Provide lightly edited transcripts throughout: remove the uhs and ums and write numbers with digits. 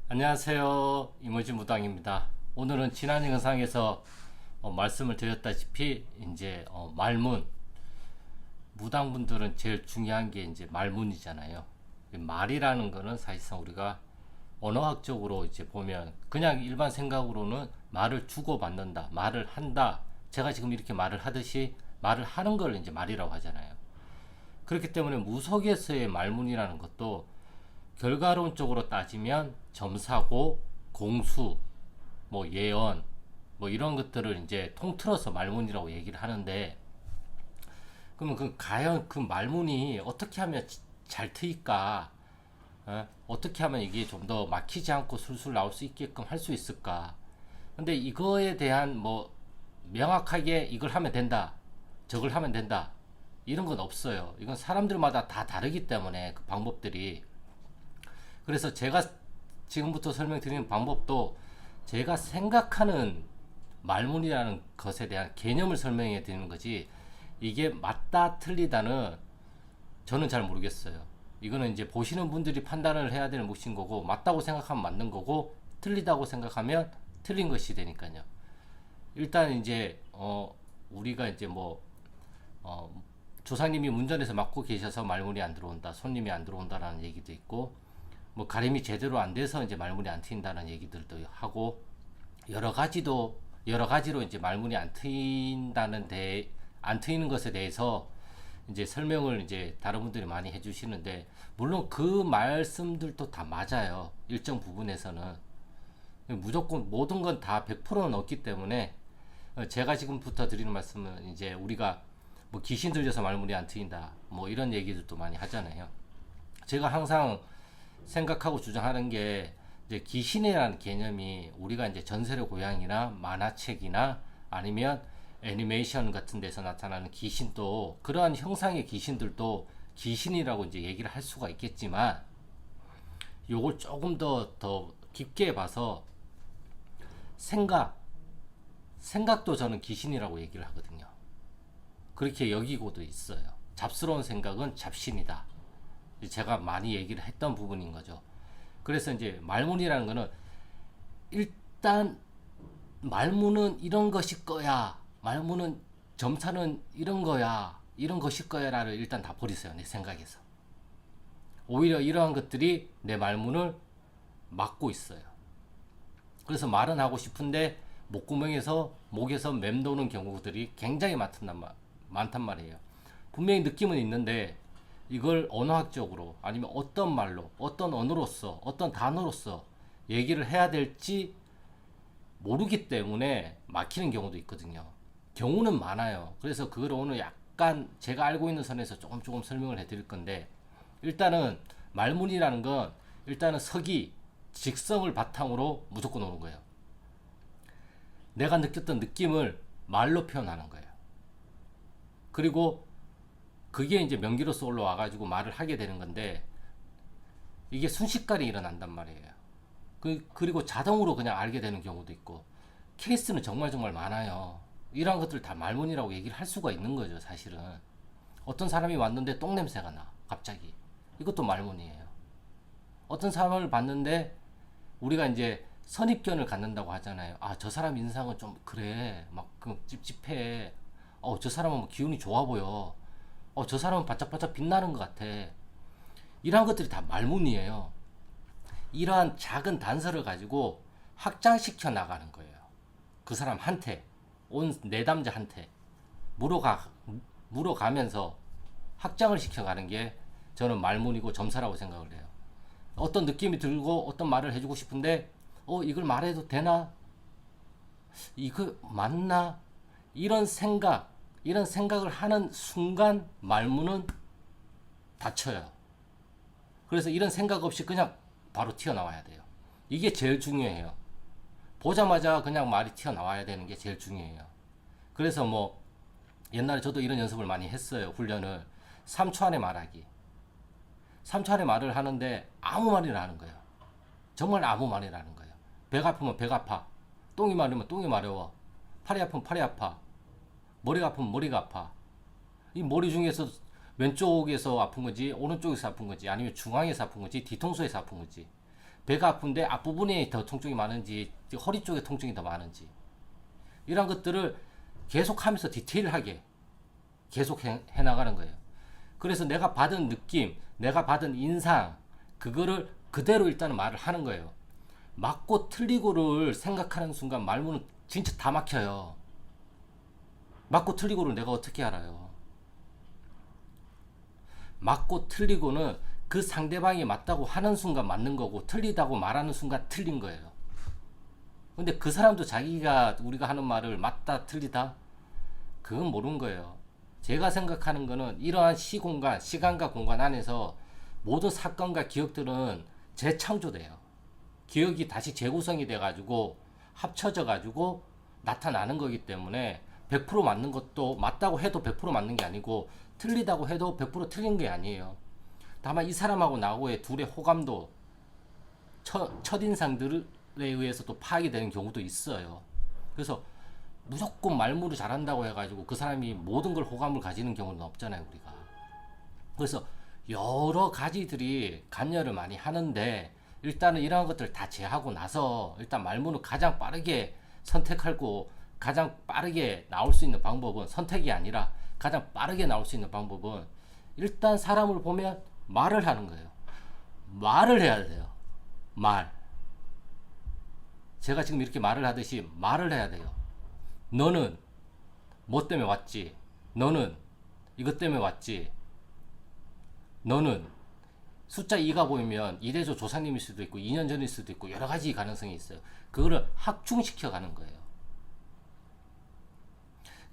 안녕하세요. 이모지 무당입니다. 오늘은 지난 영상에서 말씀을 드렸다시피 이제 말문, 무당분들은 제일 중요한 게 이제 말문이잖아요. 말이라는 거는 사실상 우리가 언어학적으로 이제 보면 그냥 일반 생각으로는 말을 주고받는다, 말을 한다. 제가 지금 이렇게 말을 하듯이 말을 하는 걸 이제 말이라고 하잖아요. 그렇기 때문에 무속에서의 말문이라는 것도 결과론적으로 따지면 점사고, 공수, 뭐 예언, 뭐 이런 것들을 이제 통틀어서 말문이라고 얘기를 하는데, 그러면 과연 그 말문이 어떻게 하면 잘 트일까? 어떻게 하면 이게 좀 더 막히지 않고 술술 나올 수 있게끔 할 수 있을까? 근데 이거에 대한 뭐 명확하게 이걸 하면 된다, 저걸 하면 된다, 이런 건 없어요. 이건 사람들마다 다 다르기 때문에 그 방법들이. 그래서 제가 지금부터 설명드리는 방법도 제가 생각하는 말문이라는 것에 대한 개념을 설명해 드리는 거지, 이게 맞다 틀리다는 저는 잘 모르겠어요. 이거는 이제 보시는 분들이 판단을 해야 되는 몫인 거고, 맞다고 생각하면 맞는 거고 틀리다고 생각하면 틀린 것이 되니까요. 일단 이제 우리가 이제 뭐 어, 조상님이 문전에서 맡고 계셔서 말문이 안 들어온다, 손님이 안 들어온다라는 얘기도 있고, 뭐 가림이 제대로 안 돼서 이제 말문이 안 트인다는 얘기들도 하고, 여러 가지로 이제 말문이 안 트이는 것에 대해서 이제 설명을 이제 다른 분들이 많이 해주시는데, 물론 그 말씀들도 다 맞아요. 일정 부분에서는 무조건 모든 건 다 100%는 없기 때문에, 제가 지금부터 드리는 말씀은 이제 우리가 뭐 귀신 들려서 말문이 안 트인다, 뭐 이런 얘기들도 많이 하잖아요. 제가 항상 생각하고 주장하는 게, 이제 귀신이라는 개념이 우리가 이제 전설의 고향이나 만화책이나 아니면 애니메이션 같은 데서 나타나는 귀신도, 그러한 형상의 귀신들도 귀신이라고 이제 얘기를 할 수가 있겠지만, 요걸 조금 더 깊게 봐서 생각도 저는 귀신이라고 얘기를 하거든요. 그렇게 여기고도 있어요. 잡스러운 생각은 잡신이다, 제가 많이 얘기를 했던 부분인 거죠. 그래서 이제 말문이라는 거는, 일단 말문은 이런 것일 거야, 말문은 점사는 이런 거야, 이런 것일 거야를 일단 다 버리세요. 내 생각에서 오히려 이러한 것들이 내 말문을 막고 있어요. 그래서 말은 하고 싶은데 목에서 맴도는 경우들이 굉장히 많단 말이에요. 분명히 느낌은 있는데 이걸 언어학적으로 아니면 어떤 말로, 어떤 언어로서, 어떤 단어로서 얘기를 해야 될지 모르기 때문에 막히는 경우도 있거든요. 경우는 많아요. 그래서 그걸 오늘 약간 제가 알고 있는 선에서 조금 설명을 해드릴 건데, 일단은 말문이라는 건 일단은 서기, 직성을 바탕으로 무조건 오는 거예요. 내가 느꼈던 느낌을 말로 표현하는 거예요. 그리고 그게 이제 명기로서 올라와가지고 말을 하게 되는 건데, 이게 순식간에 일어난단 말이에요. 그리고 자동으로 그냥 알게 되는 경우도 있고, 케이스는 정말 많아요. 이러한 것들 다 말문이라고 얘기를 할 수가 있는 거죠, 사실은. 어떤 사람이 왔는데 똥냄새가 나, 갑자기. 이것도 말문이에요. 어떤 사람을 봤는데 우리가 이제 선입견을 갖는다고 하잖아요. 아, 저 사람 인상은 좀 그래, 막 찝찝해. 저 사람은 뭐 기운이 좋아 보여. 저 사람은 바짝바짝 빛나는 것 같아. 이러한 것들이 다 말문이에요. 이러한 작은 단서를 가지고 확장시켜 나가는 거예요. 그 사람한테, 온 내담자한테 물어가, 물어가면서 확장을 시켜가는 게 저는 말문이고 점사라고 생각을 해요. 어떤 느낌이 들고 어떤 말을 해주고 싶은데, 이걸 말해도 되나? 이거 맞나? 이런 생각을 하는 순간 말문은 닫혀요. 그래서 이런 생각 없이 그냥 바로 튀어나와야 돼요. 이게 제일 중요해요. 보자마자 그냥 말이 튀어나와야 되는 게 제일 중요해요. 그래서 뭐 옛날에 저도 이런 연습을 많이 했어요. 훈련을. 3초 안에 말하기. 3초 안에 말을 하는데 아무 말이나 하는 거예요. 정말 아무 말이나 하는 거예요. 배가 아프면 배가 아파. 똥이 마르면 똥이 마려워. 팔이 아프면 팔이 아파. 머리가 아프면 머리가 아파. 이 머리 중에서 왼쪽에서 아픈 건지 오른쪽에서 아픈 건지 아니면 중앙에서 아픈 건지 뒤통수에서 아픈 건지 배가 아픈데 앞부분에 더 통증이 많은지 허리 쪽에 통증이 더 많은지 이런 것들을 계속하면서 디테일하게 계속 해나가는 거예요. 그래서 내가 받은 느낌, 내가 받은 인상 그거를 그대로 일단은 말을 하는 거예요. 맞고 틀리고를 생각하는 순간 말문은 진짜 다 막혀요. 맞고 틀리고를 내가 어떻게 알아요? 맞고 틀리고는 그 상대방이 맞다고 하는 순간 맞는 거고 틀리다고 말하는 순간 틀린 거예요. 근데 그 사람도 자기가 우리가 하는 말을 맞다 틀리다 그건 모르는 거예요. 제가 생각하는 거는 이러한 시공간, 시간과 공간 안에서 모든 사건과 기억들은 재창조돼요. 기억이 다시 재구성이 돼가지고 합쳐져 가지고 나타나는 거기 때문에 100% 맞는 것도 맞다고 해도 100% 맞는 게 아니고 틀리다고 해도 100% 틀린 게 아니에요. 다만 이 사람하고 나하고의 둘의 호감도 첫인상들에 의해서 또 파악이 되는 경우도 있어요. 그래서 무조건 말무를 잘한다고 해가지고 그 사람이 모든 걸 호감을 가지는 경우는 없잖아요, 우리가. 그래서 여러 가지들이 관여를 많이 하는데 일단은 이러한 것들을 다 제하고 나서 일단 말문을 가장 빠르게 선택하고 가장 빠르게 나올 수 있는 방법은 선택이 아니라 가장 빠르게 나올 수 있는 방법은 일단 사람을 보면 말을 하는 거예요. 말을 해야 돼요. 말. 제가 지금 이렇게 말을 하듯이 말을 해야 돼요. 너는 뭐 때문에 왔지? 너는 이것 때문에 왔지? 너는 숫자 2가 보이면 이래조 조상님일 수도 있고 2년 전일 수도 있고 여러 가지 가능성이 있어요. 그거를 확충시켜 가는 거예요.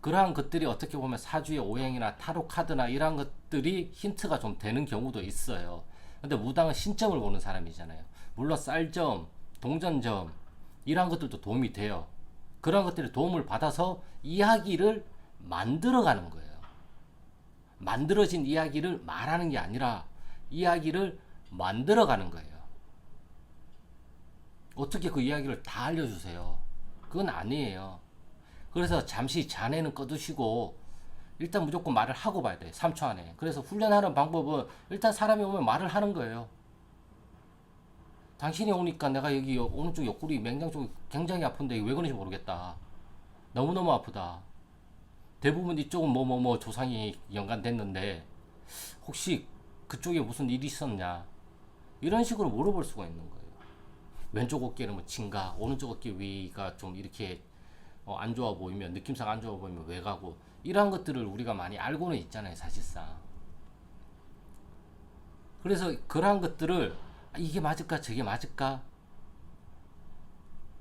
그러한 것들이 어떻게 보면 사주의 오행이나 타로 카드나 이러한 것들이 힌트가 좀 되는 경우도 있어요. 근데 무당은 신점을 보는 사람이잖아요. 물론 쌀점, 동전점 이러한 것들도 도움이 돼요. 그런 것들이 도움을 받아서 이야기를 만들어가는 거예요. 만들어진 이야기를 말하는 게 아니라 이야기를 만들어가는 거예요. 어떻게 그 이야기를 다 알려주세요? 그건 아니에요. 그래서 잠시 잔해는 꺼두시고 일단 무조건 말을 하고 봐야 돼요. 3초 안에. 그래서 훈련하는 방법은 일단 사람이 오면 말을 하는 거예요. 당신이 오니까 내가 여기 오른쪽 옆구리 맹장 쪽이 굉장히 아픈데 왜 그런지 모르겠다. 너무너무 아프다. 대부분 이쪽은 뭐 조상이 연관됐는데 혹시 그쪽에 무슨 일이 있었냐. 이런 식으로 물어볼 수가 있는 거예요. 왼쪽 어깨는 뭐 친가, 오른쪽 어깨 위가 좀 이렇게 안 좋아 보이면, 느낌상 안 좋아 보이면 왜 가고, 이러한 것들을 우리가 많이 알고는 있잖아요, 사실상. 그래서 그러한 것들을 이게 맞을까, 저게 맞을까?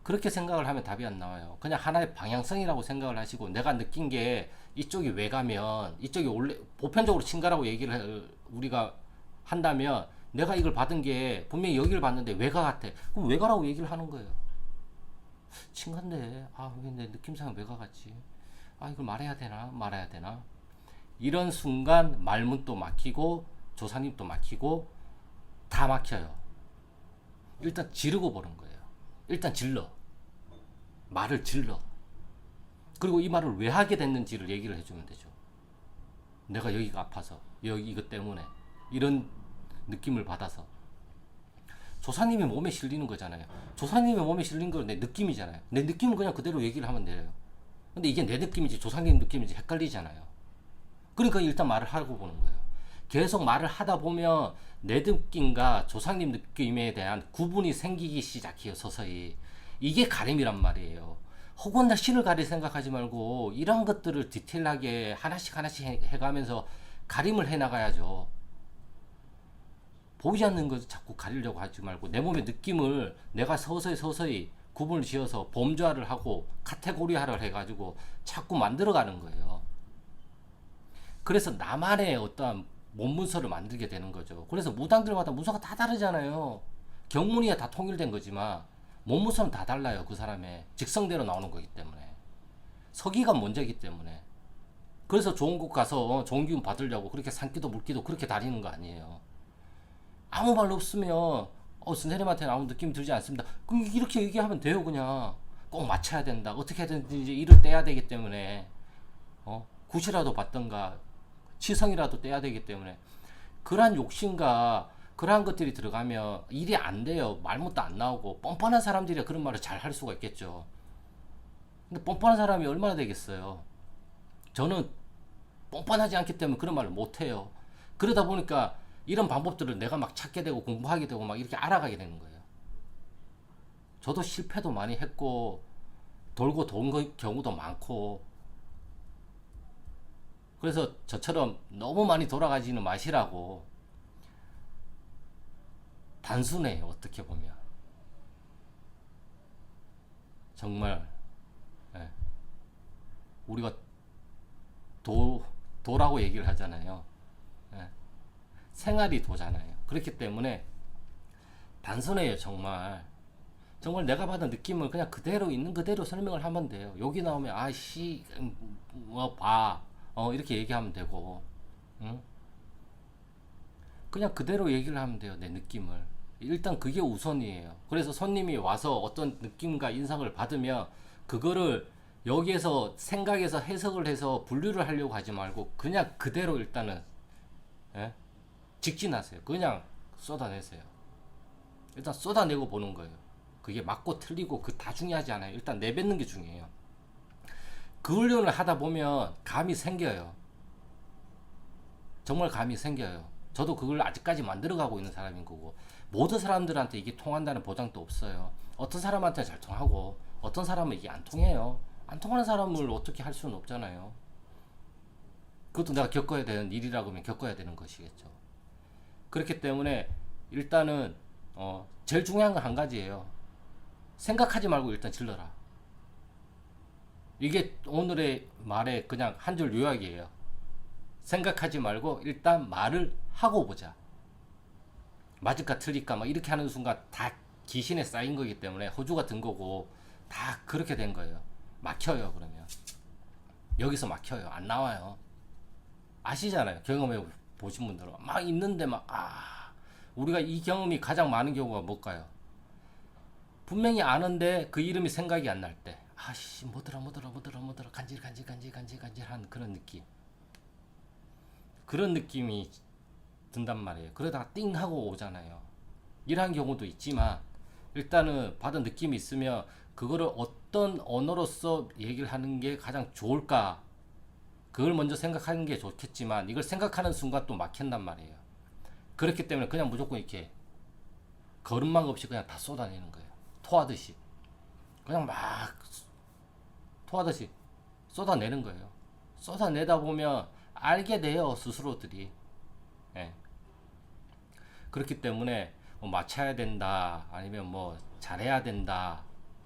그렇게 생각을 하면 답이 안 나와요. 그냥 하나의 방향성이라고 생각을 하시고, 내가 느낀 게 이쪽이 왜 가면, 이쪽이 원래 보편적으로 친가라고 얘기를 우리가 한다면, 내가 이걸 받은 게 분명히 여기를 받는데 외가 같아. 그럼 외가라고 얘기를 하는 거예요. 친간데, 왜 내 느낌상 외가 같지? 이걸 말해야 되나? 말아야 되나? 이런 순간 말문도 막히고, 조사님도 막히고, 다 막혀요. 일단 지르고 보는 거예요. 일단 질러. 말을 질러. 그리고 이 말을 왜 하게 됐는지를 얘기를 해주면 되죠. 내가 여기가 아파서, 여기 이것 때문에, 이런 느낌을 받아서. 조사님의 몸에 실리는 거잖아요. 조사님의 몸에 실린 건 내 느낌이잖아요. 내 느낌은 그냥 그대로 얘기를 하면 돼요. 근데 이게 내 느낌인지 조사님 느낌인지 헷갈리잖아요. 그러니까 일단 말을 하고 보는 거예요. 계속 말을 하다 보면 내 느낌과 조상님 느낌에 대한 구분이 생기기 시작해요, 서서히. 이게 가림이란 말이에요. 혹은 나 신을 가릴 생각하지 말고 이런 것들을 디테일하게 하나씩 해가면서 가림을 해나가야죠. 보이지 않는 것을 자꾸 가리려고 하지 말고 내 몸의 느낌을 내가 서서히 구분을 지어서 범주화를 하고 카테고리화를 해가지고 자꾸 만들어가는 거예요. 그래서 나만의 어떠한 몸문서를 만들게 되는 거죠. 그래서 무당들마다 문서가 다 다르잖아요. 경문이야 다 통일된 거지만 몸문서는 다 달라요. 그 사람의 직성대로 나오는 거기 때문에. 서기가 먼저이기 때문에. 그래서 좋은 곳 가서 좋은 기운 받으려고 그렇게 산기도 물기도 그렇게 다니는 거 아니에요. 아무 말 없으면 선생님한테는 아무 느낌이 들지 않습니다. 이렇게 얘기하면 돼요. 그냥 꼭 맞춰야 된다. 어떻게 해든지 일을 떼야 되기 때문에 굿이라도 받던가 치성이라도 떼야 되기 때문에 그러한 욕심과 그러한 것들이 들어가면 일이 안 돼요. 말못도 안 나오고. 뻔뻔한 사람들이 그런 말을 잘 할 수가 있겠죠. 근데 뻔뻔한 사람이 얼마나 되겠어요. 저는 뻔뻔하지 않기 때문에 그런 말을 못해요. 그러다 보니까 이런 방법들을 내가 막 찾게 되고 공부하게 되고 막 이렇게 알아가게 되는 거예요. 저도 실패도 많이 했고 돌고 돈 경우도 많고, 그래서 저처럼 너무 많이 돌아가지는 마시라고. 단순해요, 어떻게 보면. 정말. 예. 우리가 도라고 얘기를 하잖아요. 예. 생활이 도잖아요. 그렇기 때문에 단순해요, 정말. 정말 내가 받은 느낌을 그냥 그대로 있는 그대로 설명을 하면 돼요. 여기 나오면 아씨 뭐 봐, 이렇게 얘기하면 되고, 응? 그냥 그대로 얘기를 하면 돼요. 내 느낌을. 일단 그게 우선이에요. 그래서 손님이 와서 어떤 느낌과 인상을 받으면 그거를 여기에서 생각해서 해석을 해서 분류를 하려고 하지 말고 그냥 그대로 일단은, 예? 직진하세요. 그냥 쏟아내세요. 일단 쏟아내고 보는 거예요. 그게 맞고 틀리고 그 다 중요하지 않아요. 일단 내뱉는 게 중요해요. 그 훈련을 하다 보면 감이 생겨요. 정말 감이 생겨요. 저도 그걸 아직까지 만들어가고 있는 사람인 거고, 모든 사람들한테 이게 통한다는 보장도 없어요. 어떤 사람한테 잘 통하고 어떤 사람은 이게 안 통해요. 안 통하는 사람을 어떻게 할 수는 없잖아요. 그것도 내가 겪어야 되는 일이라고 하면 겪어야 되는 것이겠죠. 그렇기 때문에 일단은 제일 중요한 건 한 가지예요. 생각하지 말고 일단 질러라. 이게 오늘의 말의 그냥 한 줄 요약이에요. 생각하지 말고 일단 말을 하고 보자. 맞을까 틀릴까 막 이렇게 하는 순간 다 기신에 쌓인 거기 때문에 호주가 든 거고 다 그렇게 된 거예요. 막혀요. 그러면 여기서 막혀요. 안 나와요. 아시잖아요. 경험해 보신 분들은 막 있는데 우리가 이 경험이 가장 많은 경우가 뭘까요? 분명히 아는데 그 이름이 생각이 안 날 때, 아씨 뭐더라 간질간질한 그런 느낌, 그런 느낌이 든단 말이에요. 그러다가 띵 하고 오잖아요. 이러한 경우도 있지만 일단은 받은 느낌이 있으면 그거를 어떤 언어로서 얘기를 하는 게 가장 좋을까, 그걸 먼저 생각하는 게 좋겠지만 이걸 생각하는 순간 또 막힌단 말이에요. 그렇기 때문에 그냥 무조건 이렇게 걸음망 없이 그냥 다 쏟아내는 거예요. 토하듯이 그냥 막 토하듯이 쏟아내는 거예요. 쏟아내다 보면 알게 돼요, 스스로들이. 예. 그렇기 때문에 뭐 맞춰야 된다, 아니면 뭐 잘해야 된다,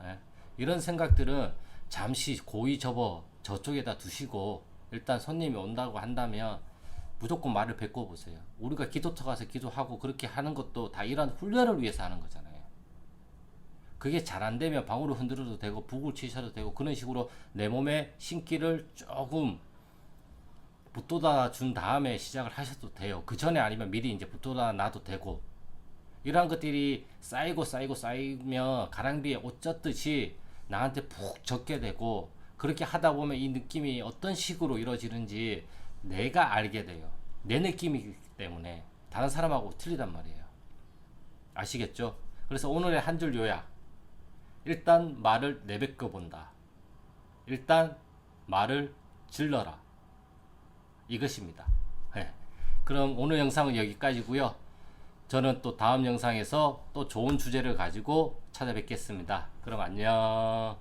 예? 이런 생각들은 잠시 고이 접어 저쪽에다 두시고 일단 손님이 온다고 한다면 무조건 말을 뱉고 보세요. 우리가 기도터 가서 기도하고 그렇게 하는 것도 다 이런 훈련을 위해서 하는 거잖아요. 그게 잘 안 되면 방울을 흔들어도 되고 북을 치셔도 되고 그런 식으로 내 몸에 신기를 조금 붙돋아 준 다음에 시작을 하셔도 돼요. 그 전에 아니면 미리 이제 붙돋아 놔도 되고, 이러한 것들이 쌓이면 가랑비에 옷 젖듯이 나한테 푹 젖게 되고, 그렇게 하다 보면 이 느낌이 어떤 식으로 이루어지는지 내가 알게 돼요. 내 느낌이기 때문에 다른 사람하고 틀리단 말이에요. 아시겠죠? 그래서 오늘의 한 줄 요약, 일단 말을 내뱉어 본다. 일단 말을 질러라. 이것입니다. 네. 그럼 오늘 영상은 여기까지고요. 저는 또 다음 영상에서 또 좋은 주제를 가지고 찾아뵙겠습니다. 그럼 안녕.